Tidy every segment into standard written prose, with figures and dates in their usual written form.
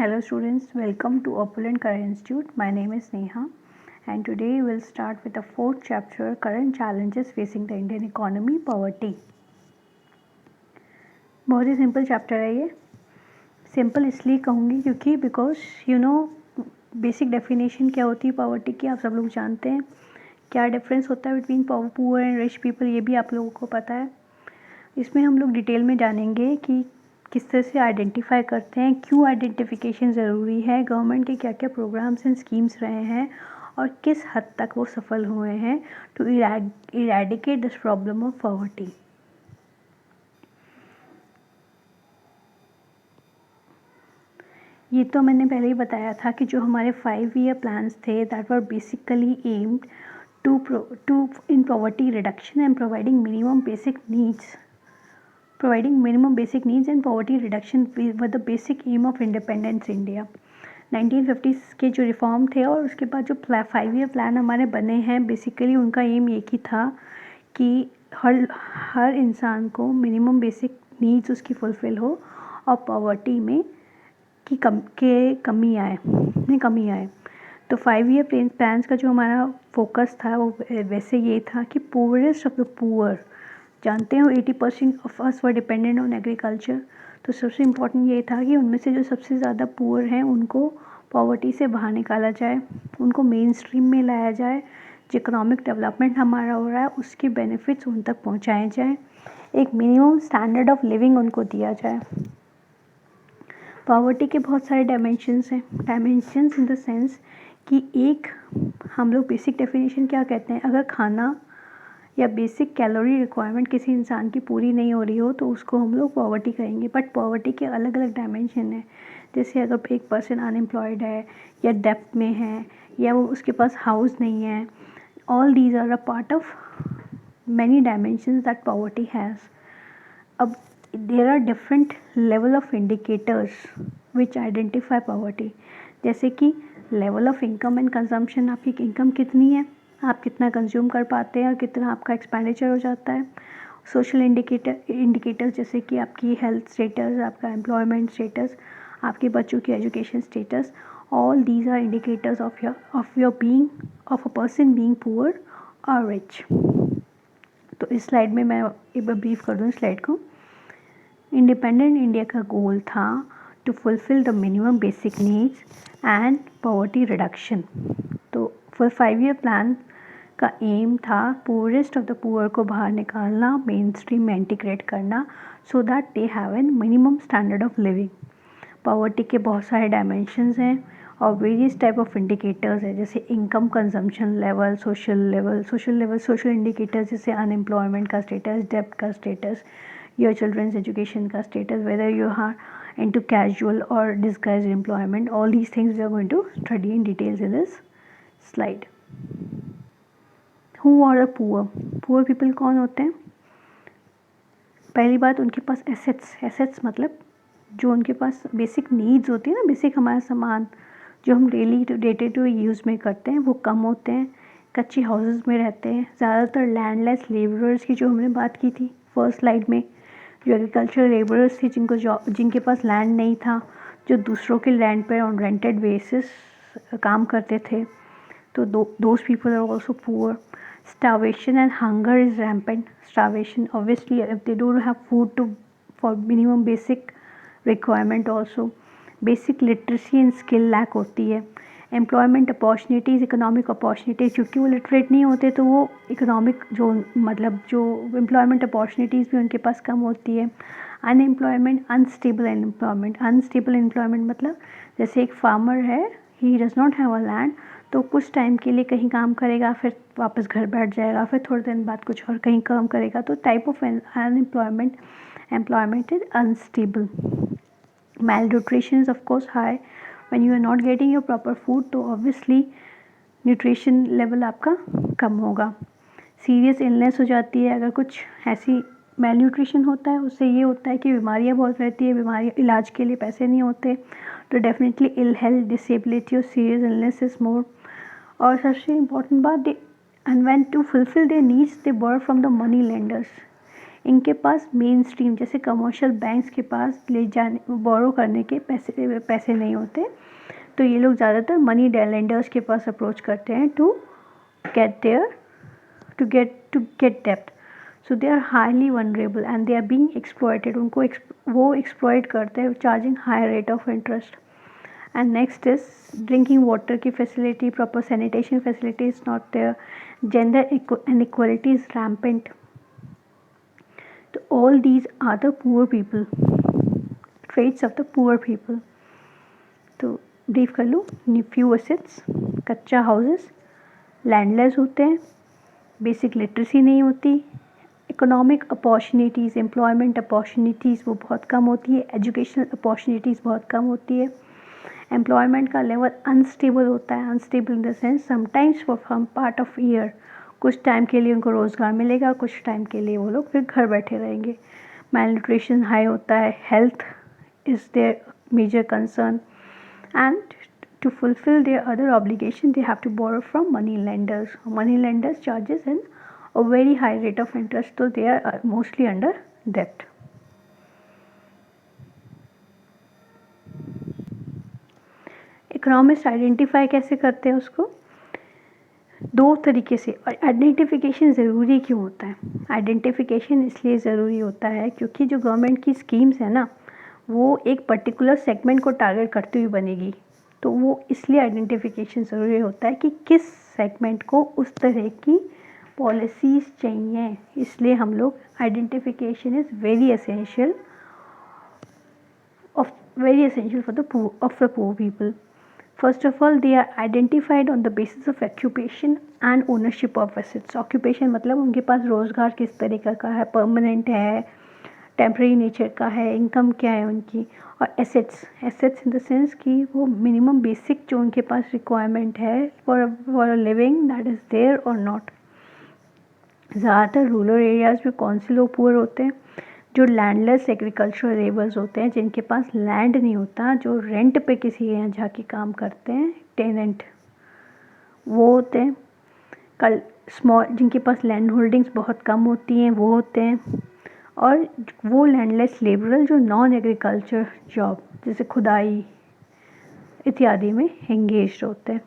Hello students, welcome to Opulent Career Institute. My name is Neha and today we'll start with the fourth chapter, Current Challenges Facing the Indian Economy, Poverty. बहुत ही simple chapter है ये. Simple इसलिए कहूँगी क्योंकि because basic definition क्या होती है poverty की आप सब लोग जानते हैं. क्या डिफरेंस होता है between poor and rich people ये भी आप लोगों को पता है. इसमें हम लोग डिटेल में जानेंगे कि किस तरह से आइडेंटिफाई करते हैं, क्यों आइडेंटिफिकेशन ज़रूरी है, गवर्नमेंट के क्या क्या प्रोग्राम्स एंड स्कीम्स रहे हैं और किस हद तक वो सफल हुए हैं to eradicate this problem of poverty. ये तो मैंने पहले ही बताया था कि जो हमारे 5 ईयर प्लान्स थे that were basically aimed to in poverty reduction and providing minimum basic needs. Providing minimum basic needs and poverty reduction were the basic aim of independence India. 1950s के जो रिफॉर्म थे और उसके बाद जो 5 year plan हमारे बने हैं बेसिकली उनका एम एक ही था कि हर इंसान को मिनिमम बेसिक नीड्स उसकी फुलफ़िल हो और पॉवर्टी में कमी आए. तो 5 ईयर प्लान्स का जो हमारा फोकस था वो वैसे ये था कि पुअरेस्ट ऑफ द पुअर, जानते हो 80% of us were dependent on agriculture. तो सबसे इम्पोर्टेंट ये था कि उनमें से जो सबसे ज़्यादा पुअर हैं उनको पॉवर्टी से बाहर निकाला जाए, उनको मेन स्ट्रीम में लाया जाए. जो इकोनॉमिक डेवलपमेंट हमारा हो रहा है उसके बेनिफिट्स उन तक पहुंचाए जाएं, एक मिनिमम स्टैंडर्ड ऑफ लिविंग उनको दिया जाए. पॉवर्टी के बहुत सारे डायमेंशंस हैं. डायमेंशंस इन द सेंस कि एक हम लोग बेसिक डेफिनेशन क्या कहते हैं, अगर खाना या बेसिक कैलोरी रिक्वायरमेंट किसी इंसान की पूरी नहीं हो रही हो तो उसको हम लोग पॉवर्टी कहेंगे. बट पॉवर्टी के अलग अलग डायमेंशन हैं. जैसे अगर एक पर्सन अनएम्प्लॉयड है या डेप्ट में है या वो उसके पास हाउस नहीं है, all these are a part of many dimensions that poverty has. अब there are different level of indicators which identify poverty. जैसे कि level of income and consumption, आपकी इनकम कितनी है, आप कितना कंज्यूम कर पाते हैं और कितना आपका एक्सपेंडिचर हो जाता है. सोशल इंडिकेटर जैसे कि आपकी हेल्थ स्टेटस, आपका एम्प्लॉयमेंट स्टेटस, आपके बच्चों की education status, all these are indicators of your being of a person being poor और रिच. तो इस स्लाइड में मैं एक बार ब्रीफ कर दूँ स्लाइड को. इंडिपेंडेंट इंडिया का गोल था to fulfil the minimum basic needs and poverty reduction. तो फॉर 5 ईयर प्लान का एम था पुअरेस्ट ऑफ द पुअर को बाहर निकालना, मेन स्ट्रीम में इंटीग्रेट करना so that they have an minimum standard of living. Poverty के बहुत सारे डायमेंशंस हैं और वेरियस टाइप ऑफ इंडिकेटर्स हैं, जैसे income consumption level, social indicators जैसे अनएम्प्लॉयमेंट का स्टेटस, डेब्ट का स्टेटस, योर चिल्ड्रंस एजुकेशन का status, whether you are into casual or disguised employment. All these things we are going to study in details in this slide. Who are the poor? Poor people कौन होते हैं? पहली बात, उनके पास assets मतलब जो उनके पास बेसिक नीड्स होती है ना, बेसिक हमारा सामान जो हम डेली डे टू यूज़ में करते हैं वो कम होते हैं. कच्चे हाउसेस में रहते हैं. ज़्यादातर लैंडलेस लेबरर्स की जो हमने बात की थी फर्स्ट स्लाइड में, जो एग्रीकल्चरल लेबरर्स थे जिनके पास लैंड नहीं था, जो दूसरों के लैंड पर ऑन रेंटेड बेसिस काम करते थे, तो those people are also poor. Starvation and hunger is rampant. Starvation, obviously, if they don't have food for minimum basic requirement also. Basic literacy and skill lack होती है. Employment opportunities, economic opportunities, क्योंकि वो literate नहीं होते तो वो economic जो employment opportunities भी उनके पास कम होती है. Unemployment, unstable employment मतलब जैसे एक farmer है, he does not have a land, तो कुछ टाइम के लिए कहीं काम करेगा, फिर वापस घर बैठ जाएगा, फिर थोड़े दिन बाद कुछ और कहीं काम करेगा. तो type of employment is unstable. malnutrition is of course high when you are not getting your proper food, तो obviously न्यूट्रिशन लेवल आपका कम होगा. सीरियस इलनेस हो जाती है अगर कुछ ऐसी malnutrition होता है. उससे ये होता है कि बीमारियाँ बहुत रहती है, बीमारियाँ इलाज के लिए पैसे नहीं होते, तो डेफिनेटली इल हेल्थ, डिसेबिलिटी और सीरियस इलनेस इज मोर. और सबसे इम्पॉर्टेंट बात, and when to fulfil their needs they borrow from the money lenders. इनके पास मेन स्ट्रीम जैसे कमर्शियल बैंक्स के पास ले जाने बोरो करने के पैसे नहीं होते, तो ये लोग ज़्यादातर मनी लेंडर्स के पास अप्रोच करते हैं टू गेट डेप्ट. So they are highly vulnerable and they are being exploited. उनको वो एक्सप्लॉयट करते हैं charging high rate of interest. And next is drinking water की facility, proper sanitation facility is not there. Gender inequality is rampant. So all these are the poor people, traits of the poor people. तो brief कर लूँ. few assets, कच्चा houses, landless होते हैं, basic literacy नहीं होती, economic opportunities, employment opportunities वो बहुत कम होती है, एजुकेशनल अपॉर्चुनिटीज़ बहुत कम होती है, एम्प्लॉयमेंट का लेवल अनस्टेबल होता है. Unstable in the sense sometimes for some part of year, कुछ टाइम के लिए उनको रोज़गार मिलेगा, कुछ टाइम के लिए वो लोग फिर घर बैठे रहेंगे. मेल न्यूट्रिशन हाई होता है, health is their major concern, and to fulfill their other obligation they have to borrow from money lenders. Money lenders charges in a very high rate of interest, so they are mostly under debt. Economist identify कैसे करते हैं उसको? दो तरीके से. और identification ज़रूरी क्यों होता है? आइडेंटिफिकेशन इसलिए ज़रूरी होता है क्योंकि जो गवर्नमेंट की स्कीम्स है ना, वो एक पर्टिकुलर सेगमेंट को टारगेट करते हुए बनेगी. तो वो इसलिए आइडेंटिफिकेशन ज़रूरी होता है कि किस सेगमेंट को उस तरह की पॉलिसीज़ चाहिए. इसलिए हम लोग identification is very essential for the poor people. First of all, they are identified on the basis of occupation and ownership of assets. Occupation मतलब उनके पास रोज़गार किस तरीके का है, परमानेंट है, टेम्परेरी नेचर का है, इनकम क्या है उनकी. और एसेट्स इन द सेंस कि वो मिनिमम बेसिक जो उनके पास रिक्वायरमेंट है for a living that is there और नॉट. ज़्यादातर रूरल एरियाज़ में कौन से लोग पुअर होते हैं? जो लैंडलेस एग्रीकल्चरल लेबर्स होते हैं, जिनके पास लैंड नहीं होता, जो रेंट पे किसी यहाँ जाके काम करते हैं, टेनेंट वो होते हैं. कल स्मॉल जिनके पास लैंड होल्डिंग्स बहुत कम होती हैं वो होते हैं. और वो लैंडलेस लेबरर जो नॉन एग्रीकल्चर जॉब जैसे खुदाई इत्यादि में एंगेज होते हैं.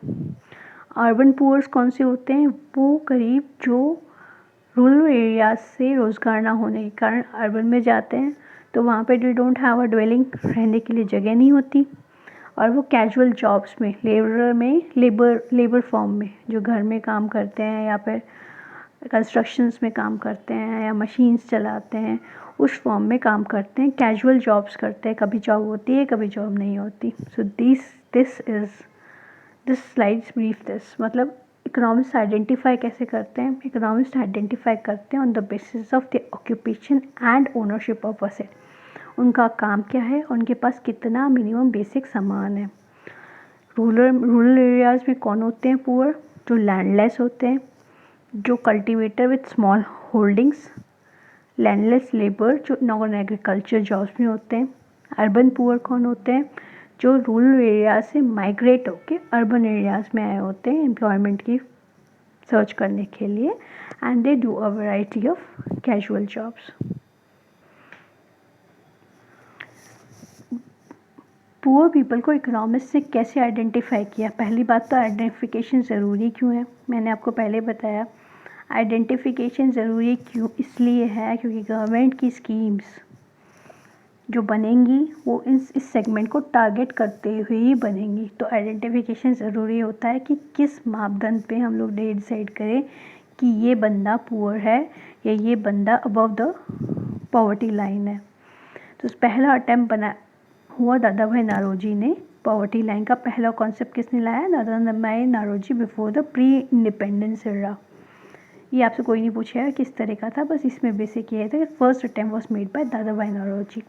अर्बन पुअर्स कौन से होते हैं? वो करीब जो रूरल एरियाज से रोज़गार ना होने के कारण अर्बन में जाते हैं, तो वहाँ पे they don't have a dwelling, रहने के लिए जगह नहीं होती. और वो कैजुअल जॉब्स में, लेबर फॉर्म में, जो घर में काम करते हैं या फिर कंस्ट्रक्शंस में काम करते हैं या मशीन्स चलाते हैं, उस फॉर्म में काम करते हैं, कैजुअल जॉब्स करते हैं. कभी जॉब होती है, कभी जॉब नहीं होती. So this slides brief this. मतलब इकोनॉमिस्ट आइडेंटिफाई कैसे करते हैं? इकोनॉमिस्ट आइडेंटिफाई करते हैं on the basis of the occupation and ownership of asset. उनका काम क्या है, उनके पास कितना मिनिमम बेसिक सामान है. रूरल एरियाज़ में कौन होते हैं पुअर? जो लैंडलेस होते हैं, जो cultivator with small holdings, landless labour जो नॉन एग्रीकल्चर जॉब्स में होते हैं. अर्बन पुअर कौन होते हैं? जो रूरल एरिया से माइग्रेट होकर अर्बन एरियाज़ में आए होते हैं एम्प्लॉयमेंट की सर्च करने के लिए, and they do a variety of casual jobs. Poor people को इकोनॉमिस्ट से कैसे आइडेंटिफाई किया? पहली बात तो आइडेंटिफिकेशन ज़रूरी क्यों है, मैंने आपको पहले बताया. आइडेंटिफिकेशन ज़रूरी क्यों इसलिए है क्योंकि गवर्नमेंट की स्कीम्स जो बनेंगी वो इस सेगमेंट को टारगेट करते हुए ही बनेंगी. तो आइडेंटिफिकेशन ज़रूरी होता है कि किस मापदंड पे हम लोग डिसाइड करें कि ये बंदा पुअर है या ये बंदा अबव द पॉवर्टी लाइन है. तो पहला अटैम्प्ट हुआ दादा भाई नारोजी ने. पॉवर्टी लाइन का पहला कॉन्सेप्ट किसने लाया? Dadabhai Naoroji before the pre independence era. ये आपसे कोई नहीं पूछेगा किस तरह का था, बस इसमें बेसिक ये था कि first attempt was made by दादा भाई नारोजी.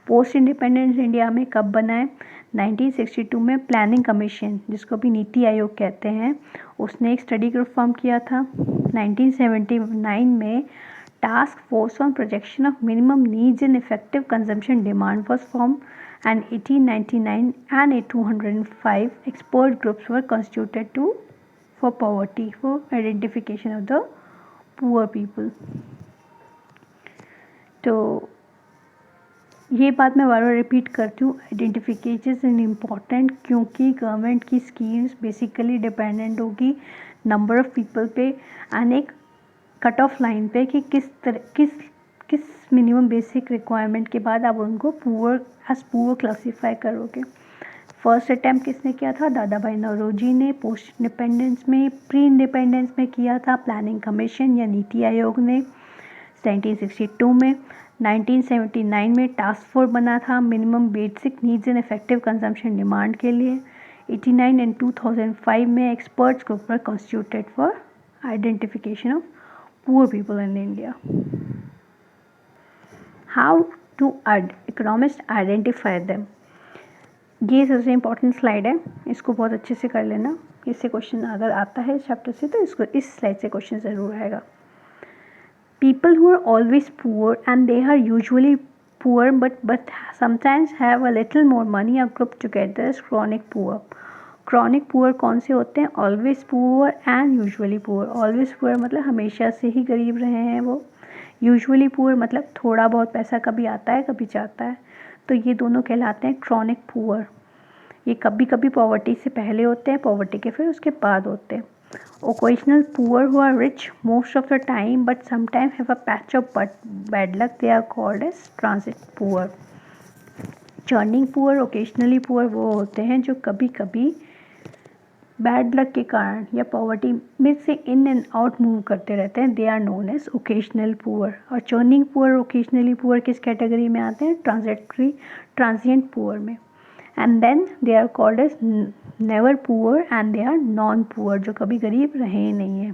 पोस्ट इंडिपेंडेंस इंडिया में कब बना है? 1962 में प्लानिंग कमीशन, जिसको भी नीति आयोग कहते हैं, उसने एक स्टडी ग्रुप फॉर्म किया था. 1979 में task force on projection of minimum needs and effective consumption demand was form, and 1899 and 205 expert groups were constituted for poverty, for identification of the poor people. तो ये बात मैं बार बार रिपीट करती हूँ, identification is important, क्योंकि government की schemes basically dependent होगी number of people पे एंड एक कट ऑफ लाइन पे कि किस मिनिमम बेसिक रिक्वायरमेंट के बाद आप उनको पुअर क्लासीफाई करोगे। फर्स्ट अटैम्प्ट किसने किया था? दादा भाई नौरोजी ने। पोस्ट इंडिपेंडेंस में, प्री इंडिपेंडेंस में किया था प्लानिंग कमीशन या नीति आयोग ने 1962 में। 1979 में टास्क फोर्स बना था minimum basic needs and effective consumption demand के लिए। 89 एंड 2005 में experts group were constituted for identification of poor people in India. How to economist identify them, ये सबसे इम्पॉर्टेंट स्लाइड है, इसको बहुत अच्छे से कर लेना। इससे क्वेश्चन अगर आता है इस चैप्टर से तो इसको इस स्लाइड से क्वेश्चन ज़रूर आएगा। People who are always poor and they are usually poor but sometimes have a little more money are grouped together as chronic poor. Chronic poor कौन से होते हैं? Always poor and usually poor. Always poor मतलब हमेशा से ही गरीब रहे हैं वो। Usually poor मतलब थोड़ा बहुत पैसा कभी आता है कभी जाता है, तो ये दोनों कहलाते हैं chronic poor। ये कभी कभी पॉवर्टी से पहले होते हैं, पॉवर्टी के फिर उसके बाद होते हैं। Occasional poor who are rich most of the time but sometimes have a patch of bad luck, they are called as transit poor. Churning poor, occasionally poor वो होते हैं जो कभी कभी बैड लक के कारण या पॉवर्टी में से इन एंड आउट मूव करते रहते हैं, they are known as occasional poor. और चर्निंग पुअर, ओकेजनली पुअर किस कैटेगरी में आते हैं? ट्रांजिएंट पुअर में। And then they are called as never poor and they are non poor, जो कभी गरीब रहे ही नहीं है।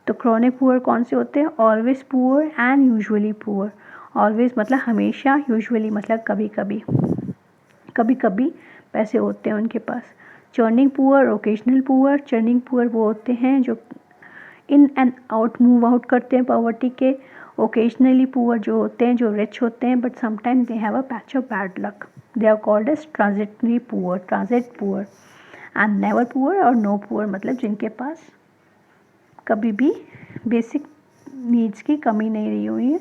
तो क्रॉनिक पुअर कौन से होते हैं? Always poor and usually poor. Always मतलब हमेशा, यूजुअली मतलब कभी कभी, कभी कभी पैसे होते हैं उनके पास। Churning poor, occasional poor. Churning poor वो होते हैं जो in and out move out करते हैं पॉवर्टी के। ओकेजनली पुअर जो होते हैं जो रिच होते हैं but sometime they have a patch of bad luck, they are called as transitory poor, transit poor. And never poor और नो पुअर मतलब जिनके पास कभी भी बेसिक नीड्स की कमी नहीं हुई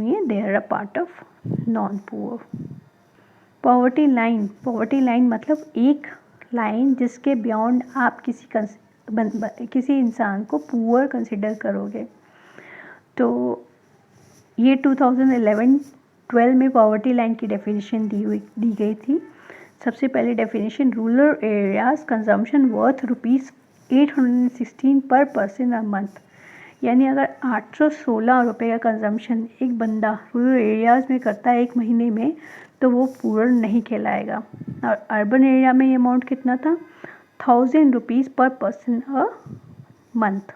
है, they are a part of non poor. Poverty line मतलब एक लाइन जिसके बियॉन्ड आप किसी इंसान को पुअर कंसिडर करोगे। तो ये 2011-12 में पॉवर्टी लाइन की डेफिनेशन दी गई थी। सबसे पहले definition, rural areas consumption worth ₹816 पर पर्सन अ मंथ, यानी अगर 816 रुपये का कंजम्पशन एक बंदा रूरल एरियाज़ में करता है एक महीने में तो वो पुअर नहीं कहलाएगा। और अर्बन एरिया में ये अमाउंट कितना था? 1000 रुपीज़ पर पर्सन अ मंथ,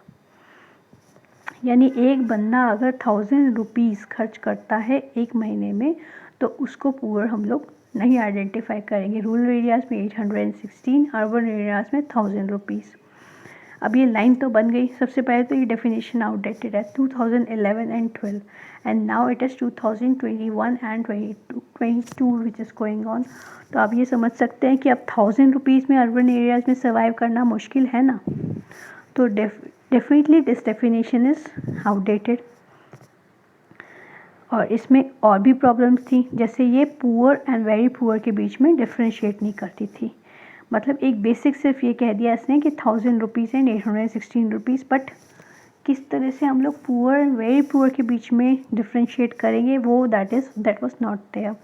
यानी एक बंदा अगर 1000 रुपीज़ खर्च करता है एक महीने में तो उसको पुअर हम लोग नहीं आइडेंटिफाई करेंगे। रूरल एरियाज़ में 816, अर्बन एरियाज़ में 1000 रुपीज़। अब ये लाइन तो बन गई। सबसे पहले तो ये डेफिनेशन आउटडेटेड है 2011 and 12 and now it is 2021 and 22 which is going on. तो आप ये समझ सकते हैं कि अब 1000 रुपीज़ में अर्बन एरियाज़ में सर्वाइव करना मुश्किल है ना। तो definitely this definition is outdated. और इसमें और भी प्रॉब्लम्स थी, जैसे ये पुअर एंड वेरी पुअर के बीच में डिफ्रेंशिएट नहीं करती थी। मतलब एक बेसिक सिर्फ ये कह दिया इसने कि 1000 रुपीज़ एंड 816 रुपीज़, बट किस तरह से हम लोग पुअर एंड वेरी पुअर के बीच में डिफ्रेंशिएट करेंगे वो दैट वाज नॉट देयर।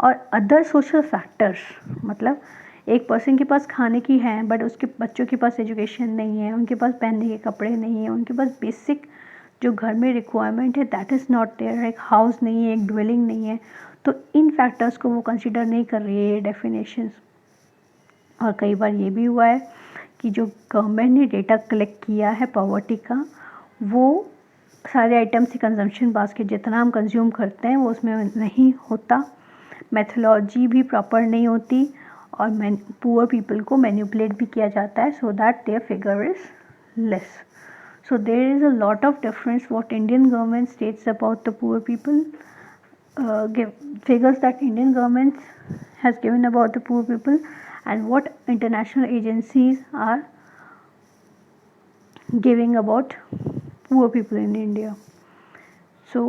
और अदर सोशल फैक्टर्स, मतलब एक पर्सन के पास खाने की है बट उसके बच्चों के पास एजुकेशन नहीं है, उनके पास पहनने के कपड़े नहीं है, उनके पास बेसिक जो घर में रिक्वायरमेंट है दैट इज़ नॉट देयर, एक हाउस नहीं है, एक ड्वेलिंग नहीं है, तो इन फैक्टर्स को वो कंसिडर नहीं कर रही है ये डेफिनेशंस। और कई बार ये भी हुआ है कि जो गवर्नमेंट ने डेटा कलेक्ट किया है पॉवर्टी का, वो सारे आइटम्स की कंजम्पशन बास्केट जितना हम कंज्यूम करते हैं वो उसमें नहीं होता, मेथोलॉजी भी प्रॉपर नहीं होती, और पुअर पीपल को मैनिपुलेट भी किया जाता है so that there figure is less. So there is a lot of difference what Indian government states about the poor people, figures that Indian government has given about the poor people and what international agencies are giving about poor people in India. So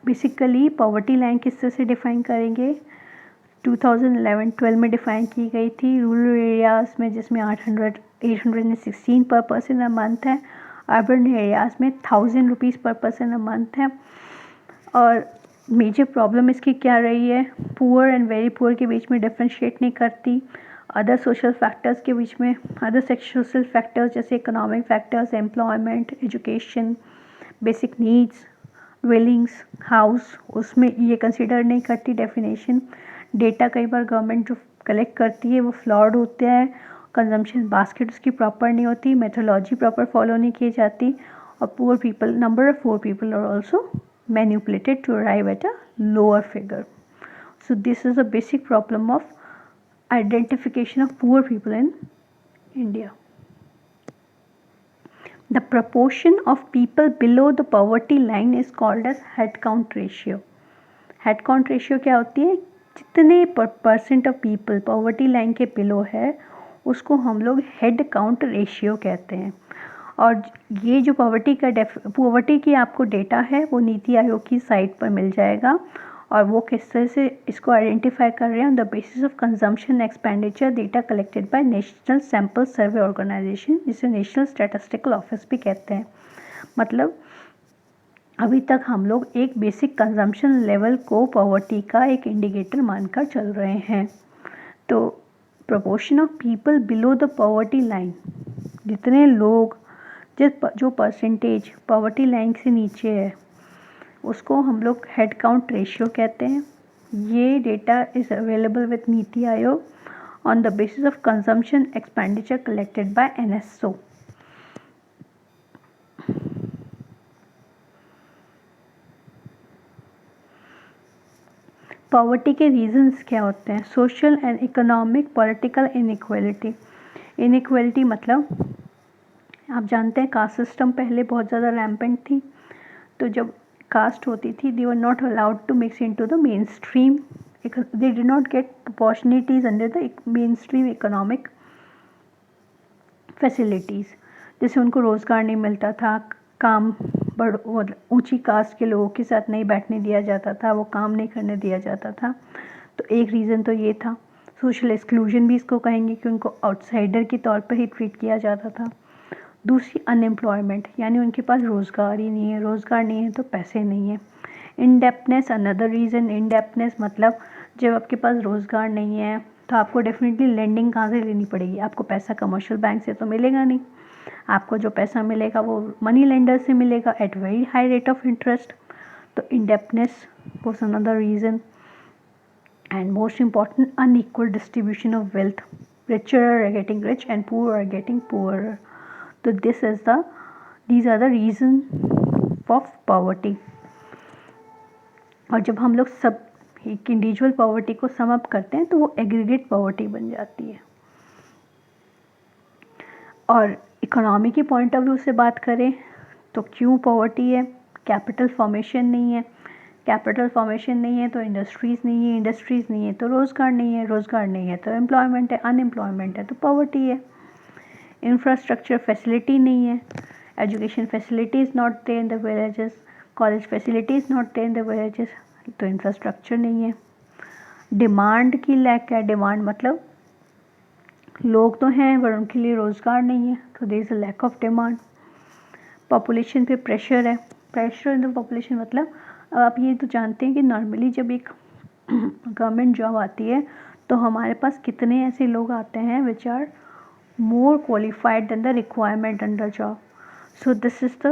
basically poverty line किस तरह से define करेंगे, 2011-12 में define की गई थी rural areas में, जिसमें 816 पर पर्सन अ मंथ है, अर्बन एरियाज़ में 1000 रुपीज़ पर पर्सन अ मंथ है। और मेजर प्रॉब्लम इसकी क्या रही है, पुअर एंड वेरी पुअर के बीच में डिफ्रेंशिएट नहीं करती, अदर सोशल फैक्टर्स के बीच में, अदर सोशल फैक्टर्स जैसे economic factors, employment, education, basic needs, dwellings, house, उसमें ये कंसिडर नहीं करती डेफिनेशन। डेटा कई बार गवर्नमेंट जो कलेक्ट करती है वो फ्लॉड होते हैं, कंजम्पशन बास्केट उसकी प्रॉपर नहीं होती, मेथोलॉजी प्रॉपर फॉलो नहीं की जाती, और poor people, number of poor people are also manipulated to arrive at a lower figure. So this is a basic problem of identification of poor people in India. The proportion of people below the poverty line is called as head count ratio. Head count ratio क्या होती है, जितने percent of people poverty line के below है उसको हम लोग head count ratio कहते हैं। और ये जो पॉवर्टी की आपको डेटा है वो नीति आयोग की साइट पर मिल जाएगा, और वो किस तरह से इसको आइडेंटिफाई कर रहे हैं on the basis of consumption expenditure data collected by National Sample Survey Organisation, जिसे नेशनल स्टैटिस्टिकल ऑफिस भी कहते हैं। मतलब अभी तक हम लोग एक बेसिक कंजम्पशन लेवल को पॉवर्टी का एक इंडिकेटर मानकर चल रहे हैं। तो proportion of people below the poverty line, जितने लोग जो परसेंटेज पॉवर्टी लाइन से नीचे है उसको हम लोग हेड काउंट रेशियो कहते हैं। ये data is available with NITI Aayog on the basis of consumption expenditure collected by NSO। Poverty के रीजंस क्या होते हैं, social and economic political inequality मतलब आप जानते हैं कास्ट सिस्टम पहले बहुत ज़्यादा रैम्पेंट थी, तो जब कास्ट होती थी they were not allowed to mix into the mainstream, they did not get opportunities under the mainstream economic facilities, जैसे उनको रोज़गार नहीं मिलता था, काम ऊंची कास्ट के लोगों के साथ नहीं बैठने दिया जाता था, वो काम नहीं करने दिया जाता था। तो एक रीज़न तो ये था। सोशल एक्सक्लूजन भी इसको कहेंगे कि उनको आउटसाइडर के तौर पर ही ट्रीट किया जाता था। दूसरी अनएम्प्लॉयमेंट, यानी उनके पास रोज़गार ही नहीं है, रोज़गार नहीं है तो पैसे नहीं है। इनडेप्टनेस अनदर रीज़न, इनडेप्टनेस मतलब जब आपके पास रोज़गार नहीं है तो आपको डेफिनेटली लेंडिंग कहाँ से लेनी पड़ेगी, आपको पैसा कमर्शियल बैंक से तो मिलेगा नहीं, आपको जो पैसा मिलेगा वो मनी लेंडर से मिलेगा at very high rate of interest. तो indebtedness was another reason. And most important, unequal distribution of wealth, richer are getting rich and poor are getting poorer. तो these are the reason of poverty। और जब हम लोग सब एक individual poverty को sum up करते हैं तो वो एग्रीगेट पॉवर्टी बन जाती है। और इकोनॉमी के पॉइंट ऑफ व्यू से बात करें तो क्यों पॉवर्टी है, कैपिटल फॉर्मेशन नहीं है, कैपिटल फॉर्मेशन नहीं है तो इंडस्ट्रीज़ नहीं है, इंडस्ट्रीज़ नहीं है तो रोज़गार नहीं है, रोज़गार नहीं है तो एम्प्लॉयमेंट है, अनएम्प्लॉयमेंट है तो पॉवर्टी है। इंफ्रास्ट्रक्चर फैसिलिटी नहीं है, education facility is not there in the villages, college facility is not there in the villages, तो इंफ्रास्ट्रक्चर नहीं है। डिमांड की लैक है, डिमांड मतलब लोग तो हैं पर उनके लिए रोज़गार नहीं है, तो there is a lack of demand. Population पे प्रेशर है, प्रेशर इन द पॉपुलेशन मतलब आप ये तो जानते हैं कि नॉर्मली जब एक गवर्नमेंट जॉब आती है तो हमारे पास कितने ऐसे लोग आते हैं which are more qualified than the requirement under job. So this is the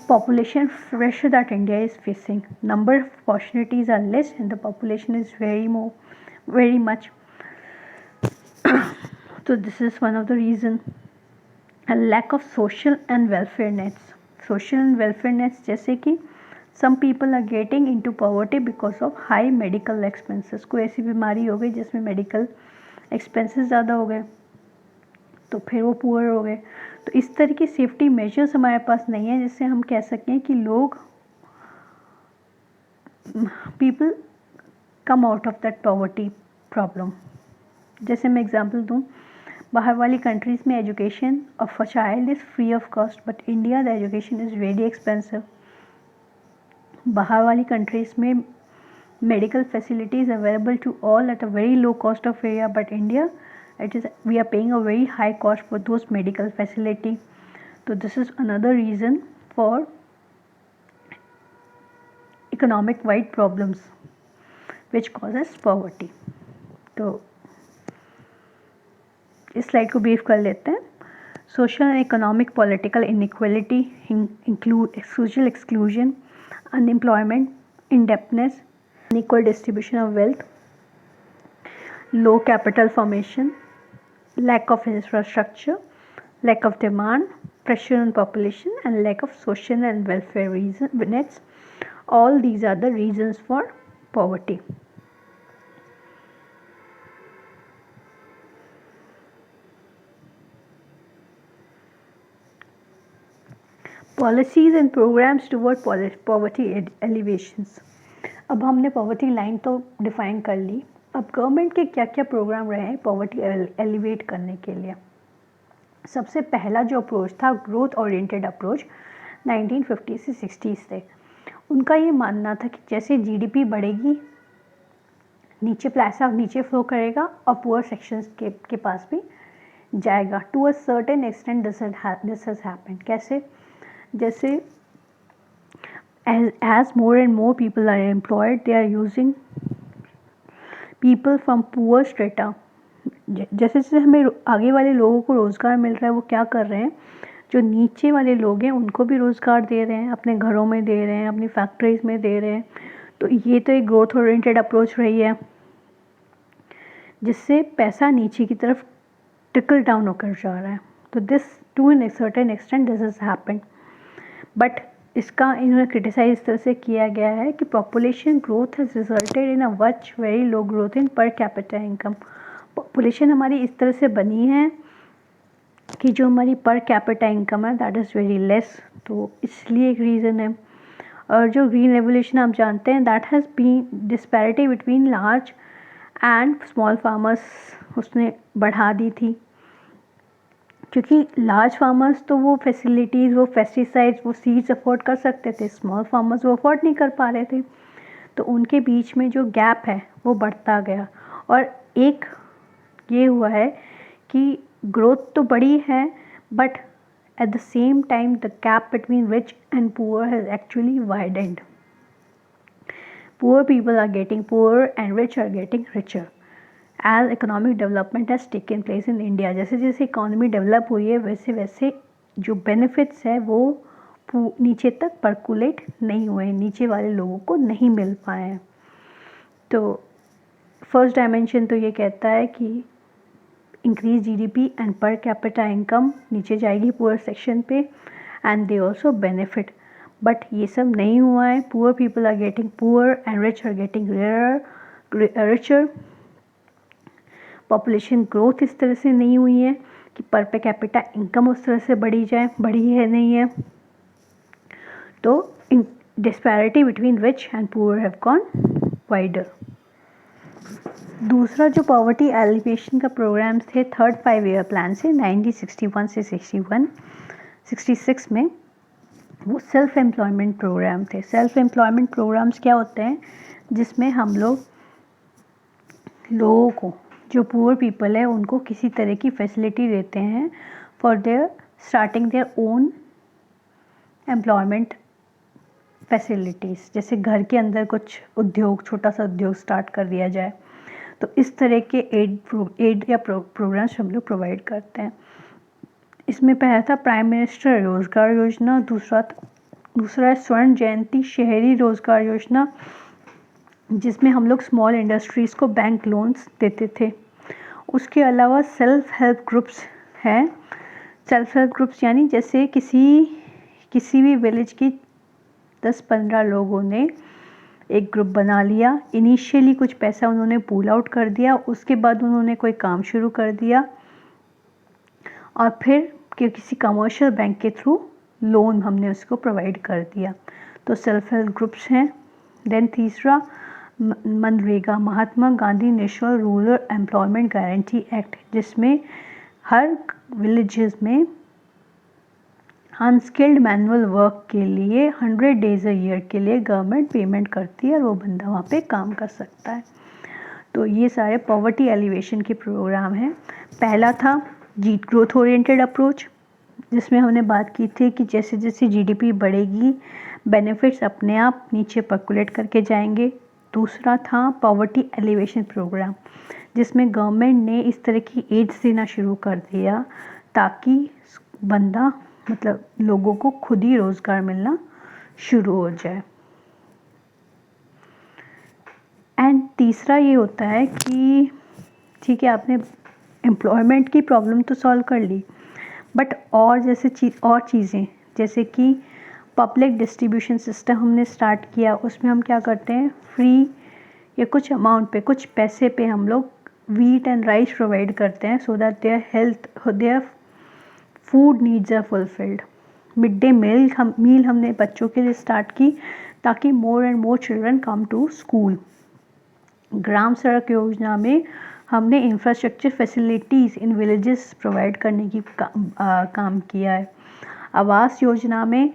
population pressure that India is facing. Number of opportunities are less and the population is very much. So this is one of the reason. A lack of social and welfare nets. Social and welfare nets जैसे कि some people are getting into poverty because of high medical expenses. कोई ऐसी बीमारी हो गई जिसमें medical expenses ज़्यादा हो गए तो फिर वो पुअर हो गए। तो इस तरह की सेफ्टी मेजर्स हमारे पास नहीं है जिससे हम कह सकें कि लोग people come out of that poverty problem. जैसे मैं एग्जांपल दूं, बाहर वाली कंट्रीज़ में education of a child is free of cost, but India the education is very expensive. बाहर वाली कंट्रीज़ में medical facilities available to all at a very low cost of area, but India we are paying a very high cost for those medical facility. So this is another reason for economic wide problems which causes poverty. तो इस slide को brief कर लेते हैं. Social and economic political inequality include social exclusion, unemployment, indebtedness, unequal distribution of wealth, low capital formation, lack of infrastructure, lack of demand, pressure on population, and lack of social and welfare nets. All these are the reasons for poverty. Policies and programs toward poverty alleviations. अब हमने poverty line तो define कर ली. अब government के क्या क्या programme रहे हैं पॉवर्टी एलिवेट करने के लिए. सबसे पहला जो अप्रोच था ग्रोथ ओरिएंटेड अप्रोच 1950 से 60 से. उनका ये मानना था कि जैसे जीडीपी बढ़ेगी नीचे पैसा नीचे फ्लो करेगा और पुअर सेक्शंस के पास भी जाएगा. To a certain extent this has happened. कैसे? जैसे as more and more people are employed, they are using people from poor strata. जैसे जैसे हमें आगे वाले लोगों को रोज़गार मिल रहा है वो क्या कर रहे हैं, जो नीचे वाले लोग हैं उनको भी रोज़गार दे रहे हैं, अपने घरों में दे रहे हैं, अपनी फैक्ट्रीज़ में दे रहे हैं. तो ये तो एक ग्रोथ ओरिएंटेड अप्रोच रही है जिससे पैसा नीचे की तरफ ट्रिकल डाउन होकर जा रहा है. तो this to an certain extent this has happened. But इसका इन्होंने क्रिटिसाइज इस तरह से किया गया है कि population growth has resulted in a much very low growth in पर कैपिटा इनकम. पॉपुलेशन हमारी इस तरह से बनी है कि जो हमारी पर कैपिटा इनकम है दैट इज़ वेरी लेस. तो इसलिए एक रीज़न है. और जो ग्रीन रेवोल्यूशन आप जानते हैं that has been disparity between large and small farmers उसने बढ़ा दी थी, क्योंकि लार्ज फार्मर्स तो वो फैसिलिटीज़, वो पेस्टिसाइड्स, वो सीड्स अफोर्ड कर सकते थे. स्मॉल फार्मर्स वो अफोर्ड नहीं कर पा रहे थे. तो उनके बीच में जो गैप है वो बढ़ता गया. और एक ये हुआ है कि ग्रोथ तो बड़ी है but at the same time the gap between rich and poor has actually widened. Poor people are getting poor and rich are getting richer as economic development has taken place in India. जैसे जैसे economy develop हुई है वैसे वैसे जो benefits है वो नीचे तक परकुलेट नहीं हुए, नीचे वाले लोगों को नहीं मिल पाए हैं. तो फर्स्ट डायमेंशन तो ये कहता है कि increase GDP and per capita income नीचे जाएगी पुअर सेक्शन पे and they also benefit. But ये सब नहीं हुआ है. Poor people are getting poor and rich are getting richer. Population growth इस तरह से नहीं हुई है कि पर पे कैपिटा इनकम उस तरह से बढ़ी है नहीं है. तो disparity between rich and poor have gone wider. दूसरा जो पॉवर्टी एलिवेशन का प्रोग्राम्स थे थर्ड 5 ईयर प्लान से 1961 से 66 में वो सेल्फ एम्प्लॉयमेंट प्रोग्राम थे. सेल्फ एम्प्लॉयमेंट प्रोग्राम्स क्या होते हैं जिसमें हम लोगों को जो पुअर पीपल है उनको किसी तरह की फैसिलिटी देते हैं for their starting their own employment facilities. जैसे घर के अंदर कुछ उद्योग, छोटा सा उद्योग स्टार्ट कर दिया जाए. तो इस तरह के एड या प्रोग्राम्स हम लोग प्रोवाइड करते हैं. इसमें पहला था प्राइम मिनिस्टर रोज़गार योजना. दूसरा है स्वर्ण जयंती शहरी रोज़गार योजना जिसमें हम लोग स्मॉल इंडस्ट्रीज़ को बैंक लोन्स देते थे. उसके अलावा सेल्फ हेल्प ग्रुप्स हैं. सेल्फ हेल्प ग्रुप्स यानी जैसे किसी भी विलेज की 10-15 लोगों ने एक ग्रुप बना लिया. इनिशियली कुछ पैसा उन्होंने पूल आउट कर दिया, उसके बाद उन्होंने कोई काम शुरू कर दिया और फिर किसी कमर्शियल बैंक के थ्रू लोन हमने उसको प्रोवाइड कर दिया. तो सेल्फ हेल्प ग्रुप्स हैं. देन तीसरा MNREGA, Mahatma Gandhi national rural employment guarantee act, जिसमें हर विलेजेस में अनस्किल्ड मैनुअल वर्क के लिए 100 डेज़ अ ईयर के लिए गवर्नमेंट पेमेंट करती है और वो बंदा वहाँ पे काम कर सकता है। तो ये सारे पॉवर्टी एलिवेशन के प्रोग्राम हैं। पहला था जीट ग्रोथ ओरिएंटेड अप्रोच, जिसमें हमने बात की थी कि जैसे जैसे जीडीपी बढ़ेगी बेनिफिट्स अपने आप नीचे पर्कुलेट करके जाएंगे। दूसरा था पॉवर्टी एलिवेशन प्रोग्राम, जिसमें गवर्नमेंट ने इस तरह की एड्स देना शुरू कर दिया ताकि बंदा मतलब लोगों को खुद ही रोज़गार मिलना शुरू हो जाए। एंड तीसरा ये होता है कि ठीक है, आपने एम्प्लॉयमेंट की प्रॉब्लम तो सॉल्व कर ली, बट और जैसे चीज़ें जैसे कि पब्लिक डिस्ट्रीब्यूशन सिस्टम हमने स्टार्ट किया। उसमें हम क्या करते हैं, फ्री या कुछ अमाउंट पे, कुछ पैसे पे हम लोग वीट एंड राइस प्रोवाइड करते हैं so that their food needs are fulfilled. Mid day meal हमने बच्चों के लिए स्टार्ट की ताकि more and more children come to school. ग्राम सड़क योजना में हमने infrastructure facilities in villages provide करने की काम किया है। आवास योजना में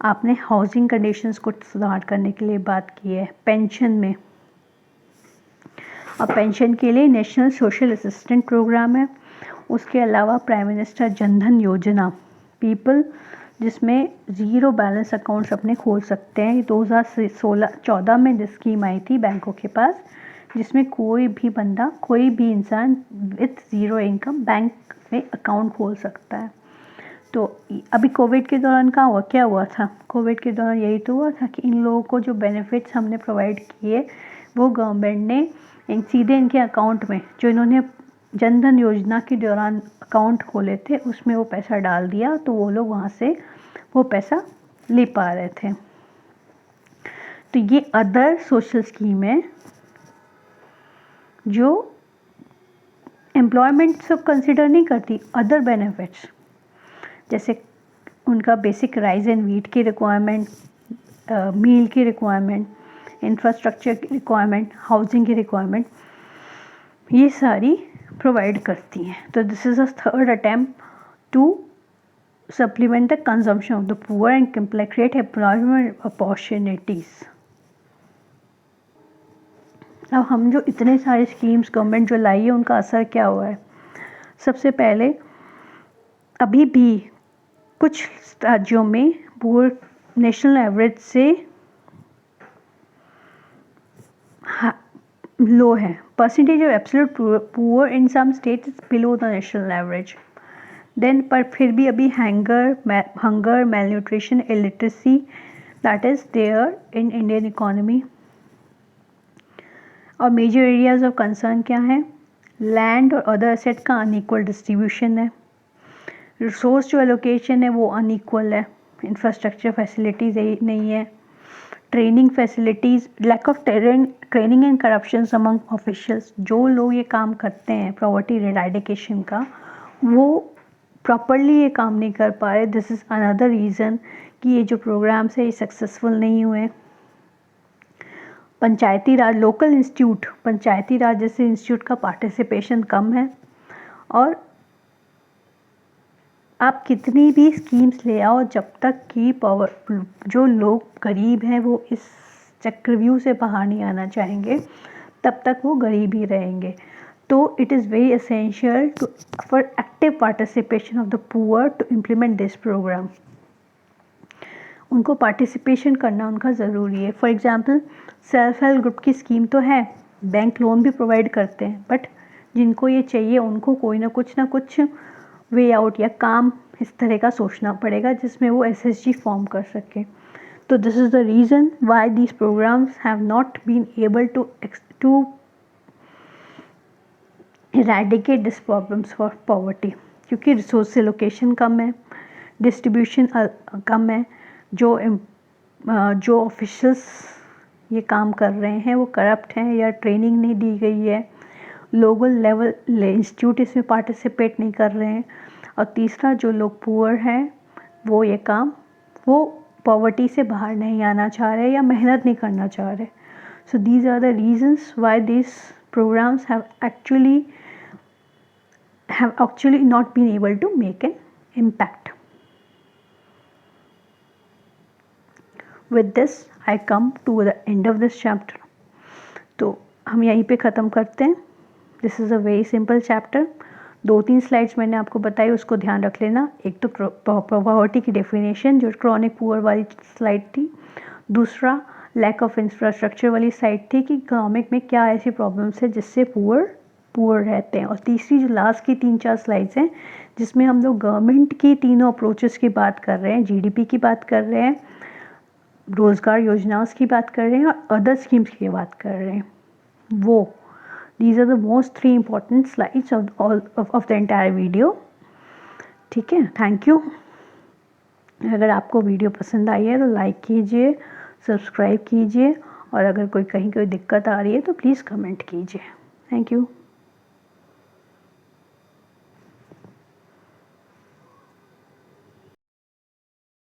आपने हाउसिंग कंडीशंस को सुधार करने के लिए बात की है। पेंशन में, और पेंशन के लिए नेशनल सोशल असिस्टेंट प्रोग्राम है। उसके अलावा प्राइम मिनिस्टर जनधन योजना पीपल, जिसमें ज़ीरो बैलेंस अकाउंट्स अपने खोल सकते हैं। 2014 में जो स्कीम आई थी बैंकों के पास, जिसमें कोई भी बंदा, कोई भी इंसान विथ ज़ीरो इनकम बैंक में अकाउंट खोल सकता है। तो अभी कोविड के दौरान क्या हुआ था, कोविड के दौरान यही तो हुआ था कि इन लोगों को जो बेनिफिट्स हमने प्रोवाइड किए वो गवर्नमेंट ने सीधे इनके अकाउंट में, जो इन्होंने जनधन योजना के दौरान अकाउंट खोले थे उसमें वो पैसा डाल दिया, तो वो लोग वहाँ से वो पैसा ले पा रहे थे। तो ये अदर सोशल स्कीम है जो एम्प्लॉयमेंट से कंसिडर नहीं करती, अदर बेनिफिट्स जैसे उनका बेसिक राइस एंड वीट की रिक्वायरमेंट, मील की रिक्वायरमेंट, इंफ्रास्ट्रक्चर की रिक्वायरमेंट, हाउसिंग की रिक्वायरमेंट, ये सारी प्रोवाइड करती हैं। तो this is a third attempt to supplement the consumption of the poor and create employment opportunities। अब हम जो इतने सारे स्कीम्स गवर्नमेंट जो लाई है उनका असर क्या हुआ है। सबसे पहले अभी भी कुछ राज्यों में पुअर नेशनल एवरेज से लो है। Percentage of absolute poor in some states is below the national average. Then पर फिर भी अभी hunger, malnutrition, illiteracy that is there in Indian economy. और मेजर एरियाज ऑफ कंसर्न क्या है, land और अदर एसेट का अनइक्वल डिस्ट्रीब्यूशन है, रिसोर्स जो एलोकेशन है वो अनइक्वल है, इंफ्रास्ट्रक्चर फैसिलिटीज़ नहीं है, training facilities, lack of training and corruption among officials. जो लोग ये काम करते हैं पॉवर्टी रेडिकेशन का, वो प्रॉपरली ये काम नहीं कर पा रहे। दिस इज़ अनदर रीज़न कि ये जो प्रोग्राम्स है ये सक्सेसफुल नहीं हुए। पंचायती राज, लोकल इंस्टीट्यूट, पंचायती राज जैसे इंस्टीट्यूट का पार्टिसिपेशन कम है। और आप कितनी भी स्कीम्स ले आओ, जब तक कि जो लोग गरीब हैं वो इस चक्रव्यूह से बाहर नहीं आना चाहेंगे, तब तक वो गरीब ही रहेंगे। तो it is very essential for active participation of the poor to implement this programme. उनको पार्टिसिपेशन करना उनका ज़रूरी है। For example self help group की स्कीम तो है, बैंक लोन भी प्रोवाइड करते हैं, बट जिनको ये चाहिए उनको कोई ना कुछ वे आउट या काम इस तरह का सोचना पड़ेगा जिसमें वो SHG फॉर्म कर सके। तो this is the reason why these programmes have not been able to eradicate this problems for poverty, क्योंकि रिसोर्स एलोकेशन कम है, डिस्ट्रीब्यूशन कम है, जो ऑफिशियल्स ये काम कर रहे हैं वो करप्ट हैं या ट्रेनिंग नहीं दी गई है, लोकल लेवल इंस्टीट्यूट इसमें पार्टिसिपेट नहीं कर रहे हैं। और तीसरा, जो लोग पुअर हैं वो पॉवर्टी से बाहर नहीं आना चाह रहे या मेहनत नहीं करना चाह रहे। So these are the reasons why this programs have actually not been able to make an impact. With this I come to the end of this chapter. तो हम यहीं पे ख़त्म करते हैं। This is a very simple chapter. 2-3 slides मैंने आपको बताई, उसको ध्यान रख लेना। एक तो पॉवर्टी की डेफिनेशन जो क्रॉनिक पुअर वाली स्लाइड थी, दूसरा लैक ऑफ इंफ्रास्ट्रक्चर वाली साइड थी कि इकोनॉमिक में क्या ऐसी प्रॉब्लम्स है जिससे पुअर रहते हैं, और तीसरी जो लास्ट की 3-4 स्लाइड्स हैं जिसमें हम लोग गवर्नमेंट की तीनों अप्रोचेस की बात कर रहे हैं, जीडीपी की बात कर रहे हैं, रोज़गार योजनाओं की बात कर रहे हैं और अदर स्कीम्स की बात कर रहे हैं। वो these are the most 3 important slides of the entire video. ठीक है, थैंक यू। अगर आपको वीडियो पसंद आई है तो लाइक कीजिए, सब्सक्राइब कीजिए, और अगर कोई कहीं कोई दिक्कत आ रही है तो प्लीज़ कमेंट कीजिए। Thank you.